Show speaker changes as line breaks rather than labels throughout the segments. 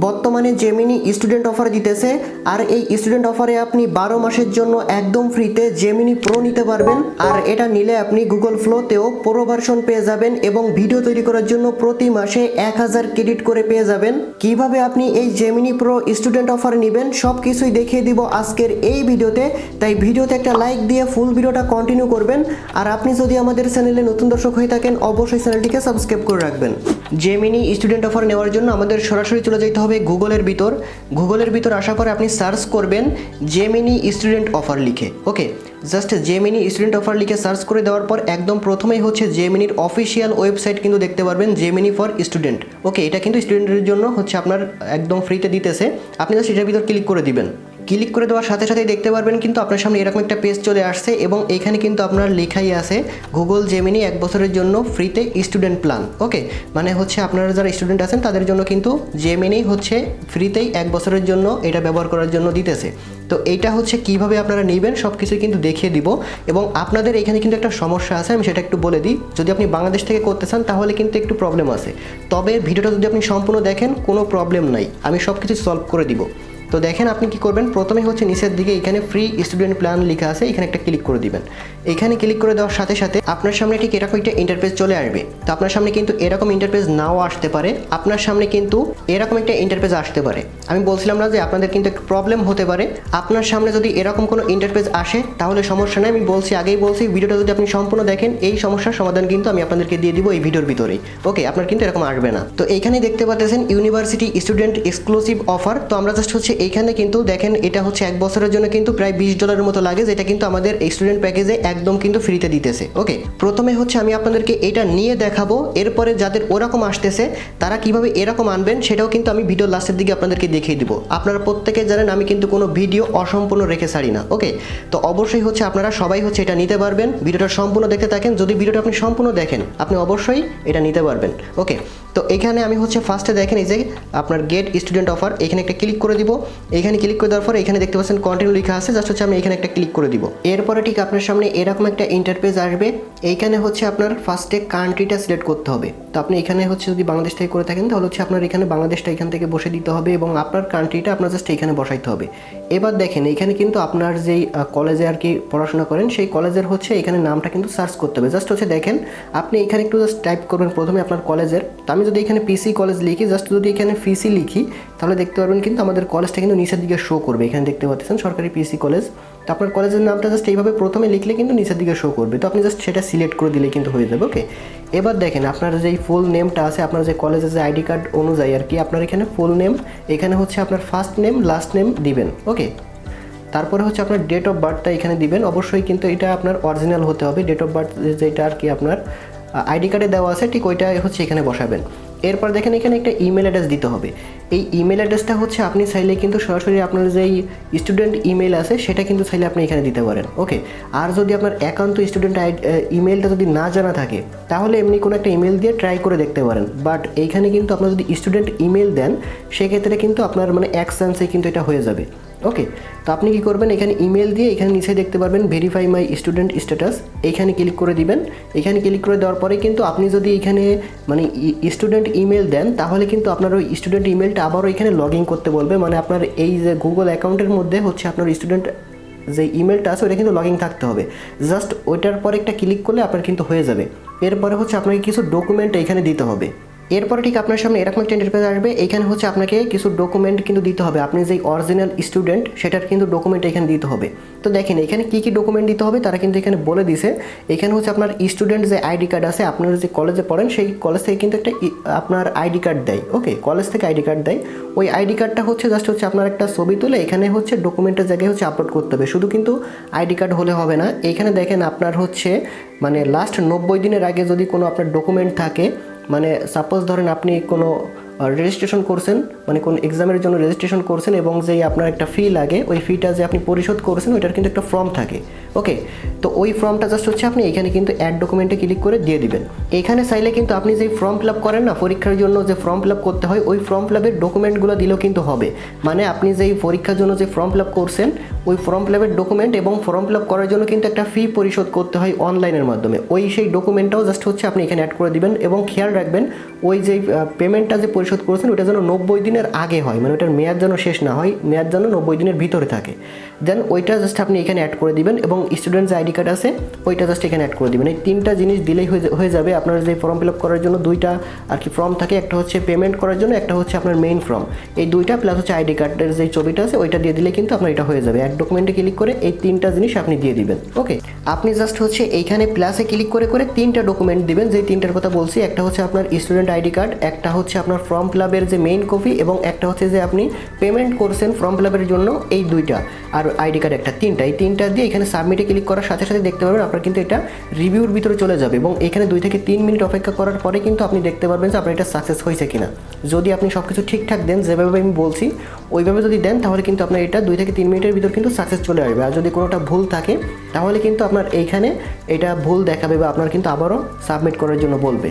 বর্তমানে Gemini student offer দিতেছে, আর এই স্টুডেন্ট অফারে আপনি 12 মাসের জন্য একদম ফ্রিতে জেমিনি প্রো নিতে পারবেন। আর এটা নিলে আপনি গুগল ফ্লোতেও প্রো ভার্সন পেয়ে যাবেন এবং ভিডিও তৈরি করার জন্য প্রতি মাসে 1000 ক্রেডিট করে পেয়ে যাবেন। কিভাবে আপনি এই জেমিনি প্রো স্টুডেন্ট অফার নেবেন সব কিছুই দেখিয়ে দিব আজকের এই ভিডিওতে। তাই ভিডিওতে একটা লাইক দিয়ে ফুল ভিডিওটা কন্টিনিউ করবেন। আর আপনি যদি আমাদের চ্যানেলে নতুন দর্শক হয়ে থাকেন অবশ্যই চ্যানেলটিকে সাবস্ক্রাইব করে রাখবেন। জেমিনি স্টুডেন্ট অফার নেওয়ার জন্য আমাদের সরাসরি চলে যেতে হবে গুগলের ভিতর আসার পরে আপনি সার্চ করবেন জেমিনি স্টুডেন্ট অফার লিখে। ওকে, জাস্ট জেমিনি স্টুডেন্ট অফার লিখে সার্চ করে দেওয়ার পর একদম প্রথমেই হচ্ছে জেমিনির অফিসিয়াল ওয়েবসাইট কিন্তু দেখতে পারবেন, জেমিনি ফর স্টুডেন্ট। ওকে, এটা কিন্তু স্টুডেন্টের জন্য হচ্ছে আপনার একদম ফ্রিতে দিতেছে। আপনি জাস্ট এটার ভিতর ক্লিক করে দিবেন। ক্লিক করে দেওয়ার সাথে সাথেই দেখতে পারবেন কিন্তু আপনার সামনে এরকম একটা পেজ চলে আসছে এবং এখানে কিন্তু আপনার লেখাই আছে গুগল জেমিনি 1 বছরের জন্য ফ্রিতে স্টুডেন্ট প্ল্যান। ওকে, মানে হচ্ছে আপনারা যারা স্টুডেন্ট আছেন তাদের জন্য কিন্তু জেমিনি হচ্ছে ফ্রিতেই 1 বছরের জন্য এটা ব্যবহার করার জন্য দিতেছে। তো এইটা হচ্ছে কিভাবে আপনারা নেবেন সব কিছু কিন্তু দেখিয়ে দিব। এবং আপনাদের এখানে কিন্তু একটা সমস্যা আছে, আমি সেটা একটু বলে দিই। যদি আপনি বাংলাদেশ থেকে করতে চান তাহলে কিন্তু একটু প্রবলেম আছে, তবে ভিডিওটা যদি আপনি সম্পূর্ণ দেখেন কোনো প্রবলেম নাই, আমি সব কিছু সলভ করে দিব। তো দেখেন আপনি কি করবেন, প্রথমে হচ্ছে নিচের দিকে এখানে ফ্রি স্টুডেন্ট প্ল্যান লেখা আছে, এখানে একটা ক্লিক করে দিবেন। এখানে ক্লিক করে দেওয়ার সাথে সাথে আপনার সামনে ঠিক এরকম একটা ইন্টারফেস চলে আসবে। তো আপনার সামনে কিন্তু এরকম ইন্টারফেস নাও আসতে পারে, আপনার সামনে কিন্তু এরকম একটা ইন্টারফেস আসতে পারে। আমি বলছিলাম না যে আপনাদের কিন্তু একটা প্রবলেম হতে পারে। আপনার সামনে যদি এরকম কোনো ইন্টারফেস আসে তাহলে সমস্যা নেই, আমি আগেই বলছি ভিডিওটা যদি আপনি সম্পূর্ণ দেখেন এই সমস্যার সমাধান কিন্তু আমি আপনাদেরকে দিয়ে দিব এই ভিডিওর ভিতরেই। ওকে, আপনার কিন্তু এরকম আসবে না। তো এইখানে দেখতে পাচ্ছেন ইউনিভার্সিটি স্টুডেন্ট এক্সক্লুসিভ অফার। তো আমরা জাস্ট হচ্ছে এইখানে কিন্তু দেখেন এটা হচ্ছে 1 বছরের জন্য কিন্তু প্রায় $20 মতো লাগে, যেটা কিন্তু আমাদের স্টুডেন্ট প্যাকেজে একদম কিন্তু ফ্রিতে দিতেছে। ওকে, প্রথমে হচ্ছে আমি আপনাদেরকে এটা নিয়ে দেখাবো, এরপরে যাদের ওরকম আসতেছে তারা কিভাবে এরকম আনবেন সেটাও কিন্তু আমি ভিডিও লাস্টের দিকে আপনাদেরকে দেখিয়ে দিব। আপনারা প্রত্যেকে জানেন আমি কিন্তু কোনো ভিডিও অসম্পূর্ণ রেখে ছাড়ি না। ওকে, তো অবশ্যই হচ্ছে আপনারা সবাই হচ্ছে এটা নিতে পারবেন। ভিডিওটা সম্পূর্ণ দেখতে থাকেন, যদি ভিডিওটা আপনি সম্পূর্ণ দেখেন আপনি অবশ্যই এটা নিতে পারবেন। ওকে, তো এখানে আমি হচ্ছে ফার্স্টে দেখেন এই যে আপনার গেট স্টুডেন্ট অফার, এখানে একটা ক্লিক করে দিব। এখানে ক্লিক করে দেওয়ার পরে এখানে দেখতে পাচ্ছেন কন্টিনিউ লেখা আছে, জাস্ট হচ্ছে আমি এখানে একটা ক্লিক করে দিব। এরপরে ঠিক আপনার সামনে এরকম একটা ইন্টারফেস আসবে। এইখানে হচ্ছে আপনার ফার্স্টে কান্ট্রিটা সিলেক্ট করতে হবে। তো আপনি এখানে হচ্ছে যদি বাংলাদেশ থেকে করে থাকেন তাহলে হচ্ছে আপনার এখানে বাংলাদেশটা এখান থেকে বসে দিতে হবে এবং আপনার কান্ট্রিটা আপনার জাস্ট এখানে বসাইতে হবে। এবার দেখেন এখানে কিন্তু আপনার যেই কলেজে আর কি পড়াশোনা করেন সেই কলেজের হচ্ছে এখানে নামটা কিন্তু সার্চ করতে হবে। জাস্ট হচ্ছে দেখেন আপনি এখানে একটু জাস্ট টাইপ করবেন প্রথমে আপনার কলেজের। তো আমি যদি এখানে পিসি কলেজ লিখি, জাস্ট যদি এখানে পিসি লিখি তাহলে দেখতে পারবেন কিন্তু আমাদের কলেজটা কিন্তু নিচের দিকে শো করবে। এখানে দেখতে পাচ্ছেন সরকারি পিসি কলেজ। তো আপনার কলেজের নামটা জাস্ট এইভাবে প্রথমে লিখলে কিন্তু নিচের দিকে শো করবে। তো আপনি জাস্ট সেটা সিলেক্ট করে দিলে কিন্তু হয়ে যাবে। ওকে, এবার দেখেন আপনার যেই ফুল নেমটা আছে, আপনার যে কলেজের যে আইডি কার্ড অনুযায়ী আর কি আপনার এখানে ফুল নেম, এখানে হচ্ছে আপনার ফার্স্ট নেম লাস্ট নেম দিবেন। ওকে, তারপরে হচ্ছে আপনার ডেট অফ বার্থটা এখানে দিবেন। অবশ্যই কিন্তু এটা আপনার অরিজিনাল হতে হবে। ডেট অফ বার্থ যেটা আর কি আপনার আইডি কার্ডে দেওয়া আছে ঠিক ওইটা হচ্ছে এখানে বসাবেন। এরপর দেখেন এখানে একটা ইমেল অ্যাড্রেস দিতে হবে। এই ইমেল অ্যাড্রেসটা হচ্ছে আপনি চাইলে কিন্তু সরাসরি আপনার যেই স্টুডেন্ট ইমেল আছে সেটা কিন্তু চাইলে আপনি এখানে দিতে পারেন। ওকে, আর যদি আপনার একান্ত স্টুডেন্ট ইমেলটা যদি না জানা থাকে তাহলে এমনি কোনো একটা ইমেল দিয়ে ট্রাই করে দেখতে পারেন। বাট এইখানে কিন্তু আপনার যদি স্টুডেন্ট ইমেল দেন সেক্ষেত্রে কিন্তু আপনার মানে এক চান্সে কিন্তু এটা হয়ে যাবে। ওকে, তো আপনি কি করবেন, এখানে ইমেল দিয়ে এখানে নিচে দেখতে পারবেন ভেরিফাই মাই স্টুডেন্ট স্ট্যাটাস, এইখানে ক্লিক করে দিবেন। এখানে ক্লিক করে দেওয়ার পরে কিন্তু আপনি যদি এখানে মানে স্টুডেন্ট ইমেল দেন তাহলে কিন্তু আপনার ওই স্টুডেন্ট ইমেলটা আবারও এখানে লগ ইন করতে বলবে। মানে আপনার এই যে গুগল অ্যাকাউন্টের মধ্যে হচ্ছে আপনার স্টুডেন্ট যে ইমেলটা আছে ওটা কিন্তু লগ ইন থাকতে হবে। জাস্ট ওইটার পরে একটা ক্লিক করলে আপনার কিন্তু হয়ে যাবে। এরপরে হচ্ছে আপনাকে কিছু ডকুমেন্ট এখানে দিতে হবে। এরপরে ঠিক আপনার সামনে এরকম একটা ইন্টারফেস আসবে। এখানে হচ্ছে আপনাকে কিছু ডকুমেন্ট কিন্তু দিতে হবে। আপনি যেই অরিজিনাল স্টুডেন্ট সেটার কিন্তু ডকুমেন্ট এখানে দিতে হবে। তো দেখেন এখানে কী কী ডকুমেন্ট দিতে হবে তারা কিন্তু এখানে বলে দিছে। এখানে হচ্ছে আপনার স্টুডেন্ট যে আইডি কার্ড আছে, আপনারা যে কলেজে পড়েন সেই কলেজ থেকে কিন্তু একটা আপনার আইডি কার্ড দেয়। ওকে, কলেজ থেকে আইডি কার্ড দেয়। ওই আইডি কার্ডটা হচ্ছে জাস্ট হচ্ছে আপনার একটা ছবি তুলে এখানে হচ্ছে ডকুমেন্টের জায়গায় হচ্ছে আপলোড করতে হবে। শুধু কিন্তু আইডি কার্ড হলে হবে না। এখানে দেখেন আপনার হচ্ছে মানে লাস্ট 90 দিনের আগে যদি কোনো আপনার ডকুমেন্ট থাকে, মানে সাপোজ ধরেন আপনি কোনো রেজিস্ট্রেশন করছেন, মানে কোন এক্সামের জন্য রেজিস্ট্রেশন করছেন এবং যেই আপনার একটা ফি লাগে ওই ফিটা যে আপনি পরিশোধ করছেন ওইটার কিন্তু একটা ফর্ম থাকে। ওকে, তো ওই ফর্মটা জাস্ট হচ্ছে আপনি এখানে কিন্তু অ্যাড ডকুমেন্টে ক্লিক করে দিয়ে দিবেন। এখানে চাইলে কিন্তু আপনি যেই ফর্ম ফিল আপ করেন না পরীক্ষার জন্য, যে ফর্ম ফিল আপ করতে হয় ওই ফর্ম ফিল আপের ডকুমেন্টগুলো দিলেও কিন্তু হবে। মানে আপনি যেই পরীক্ষার জন্য যে ফর্ম ফিল আপ করছেন ওই ফর্ম ফিল আপের ডকুমেন্ট এবং ফর্ম ফিল আপ করার জন্য কিন্তু একটা ফি পরিশোধ করতে হয় অনলাইনের মাধ্যমে, ওই সেই ডকুমেন্টটাও জাস্ট হচ্ছে আপনি এখানে অ্যাড করে দিবেন। এবং খেয়াল রাখবেন ওই যে পেমেন্টটা যে পরিশোধ করেছেন ওটা যেন 90 দিনের আগে হয়, মানে ওটার মেয়াদ যেন শেষ না হয়, মেয়াদ যেন 90 দিনের ভিতরে থাকে। দেন ওইটা জাস্ট আপনি এখানে অ্যাড করে দিবেন এবং স্টুডেন্ট যে আইডি কার্ড আছে ওইটা জাস্ট এখানে অ্যাড করে দিবেন। এই 3টা জিনিস দিলেই হয়ে যাবে। আপনার যে ফর্ম ফিল আপ করার জন্য 2টা আর কি ফর্ম থাকে, একটা হচ্ছে পেমেন্ট করার জন্য, একটা হচ্ছে আপনার মেইন ফর্ম। এই 2টা প্লাস হচ্ছে আইডি কার্ডের যে ছবিটা আছে ওইটা দিয়ে দিলে কিন্তু আপনার এটা হয়ে যাবে। এক ডকুমেন্টে ক্লিক করে এই 3টা জিনিস আপনি দিয়ে দিবেন। ওকে, আপনি জাস্ট হচ্ছে এইখানে প্লাসে ক্লিক করে 3টা ডকুমেন্ট দিবেন, যেই 3টার কথা বলছি। একটা হচ্ছে আপনার স্টুডেন্ট আইডি কার্ড, একটা হচ্ছে আপনার ফর্ম ফিল আপের যে মেইন কপি, এবং একটা হচ্ছে যে আপনি পেমেন্ট করছেন ফর্ম ফিল আপের জন্য, এই 2টা, আর আইডি কার্ড একটা, 3টা। এই 3টা দিয়ে এখানে সাবমিটে ক্লিক করার সাথে সাথে দেখতে পারবেন আপনার কিন্তু এটা রিভিউর ভিতরে চলে যাবে এবং এখানে 2 থেকে 3 মিনিট অপেক্ষা করার পরে কিন্তু আপনি দেখতে পারবেন যে আপনার এটা সাকসেস হয়েছে কিনা। যদি আপনি সব কিছু ঠিকঠাক দেন, যেভাবে আমি বলছি ওইভাবে যদি দেন, তাহলে কিন্তু আপনার এটা 2 থেকে 3 মিনিটের ভিতর কিন্তু সাকসেস চলে আসবে। আর যদি কোনোটা ভুল থাকে তাহলে কিন্তু আপনার এইখানে এটা ভুল দেখাবে বা আপনার কিন্তু আবারও সাবমিট করার জন্য বলবে।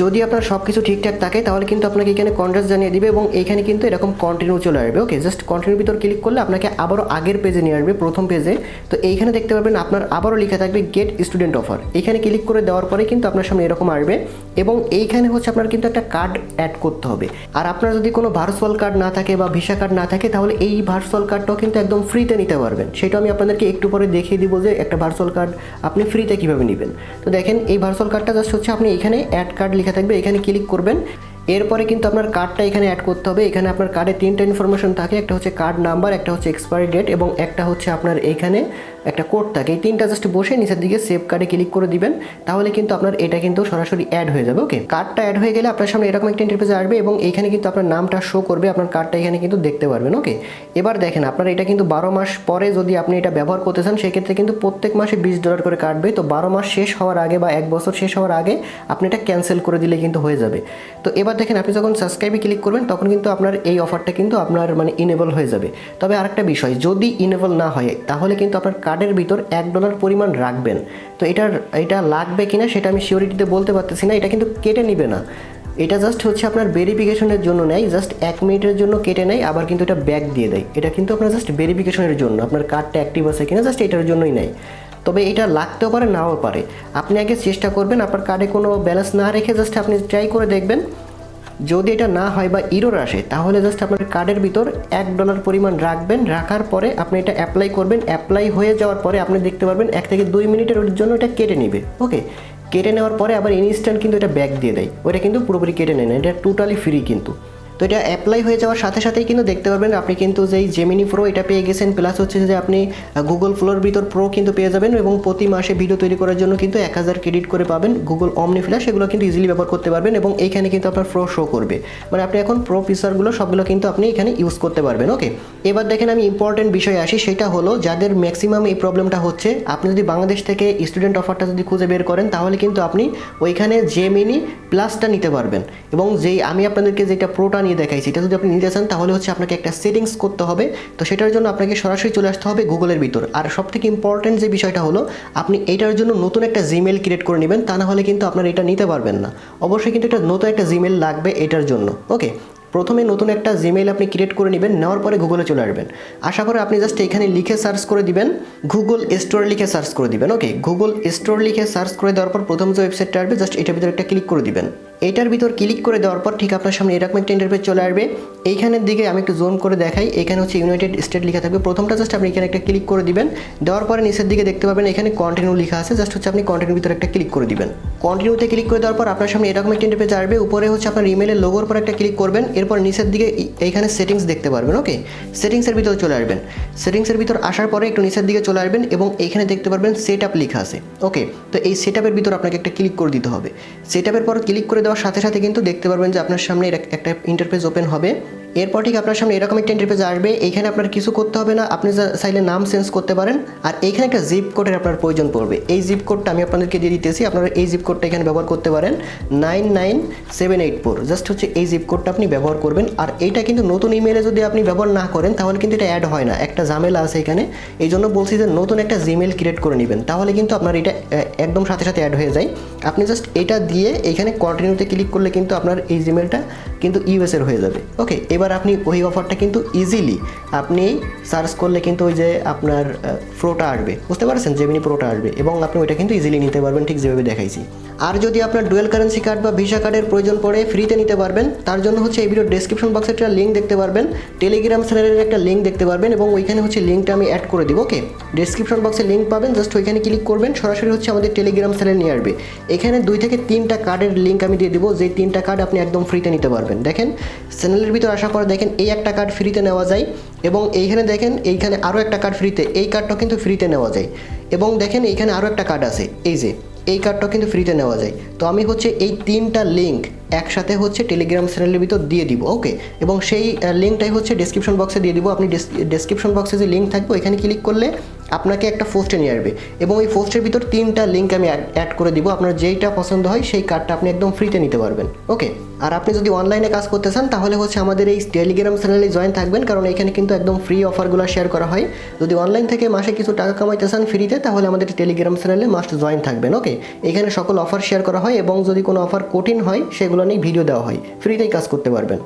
যদি আপনার সব কিছু ঠিকঠাক থাকে তাহলে কিন্তু আপনাকে এখানে কন্ট্রাস্ট জানিয়ে দিবে এবং এইখানে কিন্তু এরকম কন্টিনিউ চলে আসবে। ওকে, জাস্ট কন্টিনিউর ভিতর ক্লিক করলে আপনাকে আবারও আগের পেজে নিয়ে আসবে, প্রথম পেজে। তো এইখানে দেখতে পারবেন আপনার আবারও লেখা থাকবে গেট স্টুডেন্ট অফার। এইখানে ক্লিক করে দেওয়ার পরে কিন্তু আপনার সামনে এরকম আসবে এবং এইখানে হচ্ছে আপনার কিন্তু একটা কার্ড অ্যাড করতে হবে। আর আপনার যদি কোনো ভার্চুয়াল কার্ড না থাকে বা ভিসা কার্ড না থাকে তাহলে এই ভার্চুয়াল কার্ডটাও কিন্তু একদম ফ্রিতে নিতে পারবেন। সেটা আমি আপনাদেরকে একটু পরে দেখিয়ে দিব যে একটা ভার্চুয়াল কার্ড আপনি ফ্রিতে কীভাবে নেবেন। তো দেখেন এই ভার্চুয়াল কার্ডটা জাস্ট হচ্ছে আপনি এখানে অ্যাড কার্ড লেখা থাকবে, এখানে ক্লিক করবেন। এরপরে কিন্তু আপনার কার্ডটা এখানে অ্যাড করতে হবে। এখানে আপনার কার্ডে 3টা ইনফরমেশন থাকে, একটা হচ্ছে কার্ড নাম্বার, একটা হচ্ছে এক্সপায়ারি ডেট এবং একটা হচ্ছে আপনার এইখানে একটা কোড থাকে। এই 3টা জাস্ট বসে নিচের দিকে সেভ কার্ডে ক্লিক করে দিবেন, তাহলে কিন্তু আপনার এটা কিন্তু সরাসরি অ্যাড হয়ে যাবে। ওকে, কার্ডটা অ্যাড হয়ে গেলে আপনার সামনে এরকম একটা ইন্টারফেস আসবে এবং এইখানে কিন্তু আপনার নামটা শো করবে, আপনার কার্ডটা এখানে কিন্তু দেখতে পারবেন। ওকে, এবার দেখেন আপনার এটা কিন্তু 12 মাস পরে যদি আপনি এটা ব্যবহার করতে চান সেক্ষেত্রে কিন্তু প্রত্যেক মাসে $20 করে কাটবে। তো 12 মাস শেষ হওয়ার আগে বা 1 বছর শেষ হওয়ার আগে আপনি এটা ক্যান্সেল করে দিলে কিন্তু হয়ে যাবে। তো এবার দেখেন আপনি যখন সাবস্ক্রাইবে ক্লিক করবেন তখন কিন্তু আপনার এই অফারটা কিন্তু আপনার মানে ইনেবল হয়ে যাবে। তবে আরেকটা বিষয়, যদি ইনেবল না হয় তাহলে কিন্তু আপনার কার্ডের ভিতর $1 পরিমাণ রাখবেন। তো এটা লাগবে কিনা সেটা আমি সিওরিটিতে বলতে পারতেছি না। এটা কিন্তু কেটে নিবে না, এটা জাস্ট হচ্ছে আপনার ভেরিফিকেশনের জন্য নেয়, জাস্ট 1 মিনিটের জন্য কেটে নেয়, আবার কিন্তু এটা ব্যাক দিয়ে দেয়। এটা কিন্তু আপনার জাস্ট ভেরিফিকেশনের জন্য, আপনার কার্ডটা অ্যাক্টিভ আছে কিনা জাস্ট এটার জন্যই নেয়। তবে এটা লাগতেও পারে নাও পারে, আপনি আগে চেষ্টা করবেন আপনার কার্ডে কোনো ব্যালেন্স না রেখে জাস্ট আপনি ট্রাই করে দেখবেন। যদি এটা না হয় বা ইরোর আসে তাহলে জাস্ট আপনার কার্ডের ভিতর $1 পরিমাণ রাখবেন, রাখার পরে আপনি এটা অ্যাপ্লাই করবেন। অ্যাপ্লাই হয়ে যাওয়ার পরে আপনি দেখতে পারবেন 1 থেকে 2 মিনিটের জন্য এটা কেটে নেবে। ওকে, কেটে নেওয়ার পরে আবার ইনস্ট্যান্ট কিন্তু এটা ব্যাক দিয়ে দেয়, ওটা কিন্তু পুরোপুরি কেটে নেয় না, এটা টোটালি ফ্রি কিন্তু। তো এটা অ্যাপ্লাই হয়ে যাওয়ার সাথে সাথেই কিন্তু দেখতে পারবেন আপনি কিন্তু যেই জেমিনি প্রো এটা পেয়ে গেছেন, প্লাস হচ্ছে যে আপনি গুগল ফ্লোর ভিতর প্রো কিন্তু পেয়ে যাবেন এবং প্রতি মাসে ভিডিও তৈরি করার জন্য কিন্তু 1000 ক্রেডিট করে পাবেন। গুগল অমনি ফ্ল্যাশ এগুলো কিন্তু ইজিলি ব্যবহার করতে পারবেন এবং এইখানে কিন্তু আপনার প্রো শো করবে, মানে আপনি এখন প্রো ফিচারগুলো সবগুলো কিন্তু আপনি এখানে ইউজ করতে পারবেন। ওকে, এবার দেখেন আমি ইম্পর্টেন্ট বিষয়ে আসি, সেটা হলো যাদের ম্যাক্সিমাম এই প্রবলেমটা হচ্ছে, আপনি যদি বাংলাদেশ থেকে স্টুডেন্ট অফারটা যদি খুঁজে বের করেন তাহলে কিন্তু আপনি ওইখানে জেমিনি প্লাসটা নিতে পারবেন এবং যেই আমি আপনাদেরকে যেটা প্রোটা নিয়ে দেখাইছি এটা যদি আপনি নিতে চান তাহলে হচ্ছে আপনাকে একটা সেটিংস করতে হবে। তো সেটার জন্য আপনাকে সরাসরি চলে আসতে হবে গুগলের ভিতর। আর সবথেকে ইম্পর্টেন্ট যে বিষয়টা হলো আপনি এটার জন্য নতুন একটা জিমেল ক্রিয়েট করে নেবেন, তা না হলে কিন্তু আপনার এটা নিতে পারবেন না। অবশ্যই কিন্তু এটা নতুন একটা জিমেল লাগবে এটার জন্য। ওকে, প্রথমে নতুন একটা জিমেইল আপনি ক্রিয়েট করে নেবেন, নেওয়ার পরে গুগলে চলে আসবেন। আশা করি আপনি জাস্ট এখানে লিখে সার্চ করে দিবেন, গুগল স্টোর লিখে সার্চ করে দিবেন। ওকে, গুগল স্টোর লিখে সার্চ করে দেওয়ার পর প্রথম যে ওয়েবসাইটটা আসবে জাস্ট এটার ভিতরে একটা ক্লিক করে দিবেন। এটার ভিতর ক্লিক করে দেওয়ার পর ঠিক আপনার সামনে এরকম একটা ইন্টারফেস চলে আসবে। এইখানের দিকে আমি একটু জুম করে দেখাই, এখানে হচ্ছে ইউনাইটেড স্টেট লেখা থাকবে। প্রথমটা জাস্ট আপনি এখানে একটা ক্লিক করে দিবেন, দেওয়ার পরে নিচের দিকে দেখতে পাবেন এখানে কন্টিনিউ লেখা আছে, জাস্ট হচ্ছে আপনি কন্টিনিউর ভিতরে একটা ক্লিক করে দিবেন। কন্টিনিউতে ক্লিক করে দেওয়ার পর আপনার সামনে এরকম একটা ইন্টারফেস আসবে, উপরে হচ্ছে আপনার ইমেলের লোগোর পর একটা ক্লিক করবেন, এরপর নিচের দিকে এইখানে সেটিংস দেখতে পারবেন। ওকে, সেটিংসের ভিতরে চলে আসবেন। সেটিংসের ভিতর আসার পরে একটু নিচের দিকে চলে আসবেন এবং এইখানে দেখতে পারবেন সেট আপ লেখা আছে। ওকে, তো এই সেট আপের ভিতর আপনাকে একটা ক্লিক করে দিতে হবে। সেট আপের পর ক্লিক করে দেওয়ার সাথে সাথে কিন্তু দেখতে পারবেন যে আপনার সামনে একটা ইন্টারফেস ওপেন হবে। এরপর ঠিক আপনার সামনে এরকম একটা ইন্টারফেস আসবে, এইখানে আপনার কিছু করতে হবে না, আপনি চাইলে নাম চেঞ্জ করতে পারেন। আর এইখানে একটা জিপ কোডের আপনার প্রয়োজন পড়বে, এই জিপ কোডটা আমি আপনাদেরকে দিয়ে দিতেছি, আপনারা এই জিপ কোডটা এখানে ব্যবহার করতে পারেন 99784। জাস্ট হচ্ছে এই জিপ কোডটা আপনি ব্যবহার করবেন। আর এইটা কিন্তু নতুন ইমেলে যদি আপনি ব্যবহার না করেন তাহলে কিন্তু এটা অ্যাড হয় না, একটা ঝামেলা আছে এখানে। এই জন্য বলছি যে নতুন একটা জিমেল ক্রিয়েট করে নেবেন, তাহলে কিন্তু আপনার এটা একদম সাথে সাথে অ্যাড হয়ে যায়। আপনি জাস্ট এটা দিয়ে এইখানে কন্টিনিউতে ক্লিক করলে কিন্তু আপনার এই জিমেলটা কিন্তু ইউএসএর হয়ে যাবে। ওকে, এবার আপনি ওই অফারটা কিন্তু ইজিলি আপনি সার্চ করলে কিন্তু ওই যে আপনার প্রোটা আসবে, বুঝতে পারছেন, জেমিনি প্রোটা আসবে এবং আপনি ওইটা কিন্তু ইজিলি নিতে পারবেন ঠিক যেভাবে দেখাইছি। আর যদি আপনার ডুয়েল কারেন্সি কার্ড বা ভিসা কার্ডের প্রয়োজন পড়ে ফ্রিতে নিতে পারবেন, তার জন্য হচ্ছে এই ভিডিও ডেসক্রিপশন বক্সে একটা লিঙ্ক দেখতে পারবেন, টেলিগ্রাম চ্যানেলের একটা লিঙ্ক দেখতে পারবেন এবং ওইখানে হচ্ছে লিঙ্কটা আমি অ্যাড করে দিব। ওকে, ডেসক্রিপশন বক্সে লিঙ্ক পাবেন, জাস্ট ওইখানে ক্লিক করবেন, সরাসরি হচ্ছে আমাদের টেলিগ্রাম চ্যানেল নিয়ে আসবে। এখানে 2 থেকে 3টা কার্ডের লিঙ্ক আমি দিয়ে দিব, যে 3টা কার্ড আপনি একদম ফ্রিতে নিতে পারবেন। দেখেন চ্যানেলের ভিতর আসার পর দেখেন এই একটা কার্ড ফ্রিতে নেওয়া যায় এবং এইখানে দেখেন এইখানে আরও একটা কার্ড ফ্রিতে, এই কার্ডটাও কিন্তু ফ্রিতে নেওয়া যায় এবং দেখেন এইখানে আরও একটা কার্ড আছে, এই যে এই কার্ডটাও কিন্তু ফ্রিতে নেওয়া যায়। তো আমি হচ্ছে এই 3টা লিঙ্ক একসাথে হচ্ছে টেলিগ্রাম চ্যানেলের ভিতর দিয়ে দিব। ওকে, এবং সেই লিঙ্কটাই হচ্ছে ডেসক্রিপশন বক্সে দিয়ে দিব। আপনি ডেসক্রিপশন বক্সে যে লিঙ্ক থাকবে ওইখানে ক্লিক করলে আপনাকে একটা পোস্টে নিয়ে আসবে এবং এই পোস্টের ভিতর 3টা লিঙ্ক আমি অ্যাড করে দিব। আপনার যেইটা পছন্দ হয় সেই কার্ডটা আপনি একদম ফ্রিতে নিতে পারবেন। ওকে, আর আপনি যদি অনলাইনে কাজ করতে চান তাহলে হচ্ছে আমাদের এই টেলিগ্রাম চ্যানেলে জয়েন থাকবেন, কারণ এখানে কিন্তু একদম ফ্রি অফারগুলো শেয়ার করা হয়। যদি অনলাইন থেকে মাসে কিছু টাকা কামাইতে চান ফ্রিতে, তাহলে আমাদের টেলিগ্রাম চ্যানেলে মাস্ট জয়েন থাকবেন। ওকে, এখানে সকল অফার শেয়ার করা হয় এবং যদি কোনো অফার কঠিন হয় সেগুলো নিয়ে ভিডিও দেওয়া হয়, ফ্রিতেই কাজ করতে পারবেন।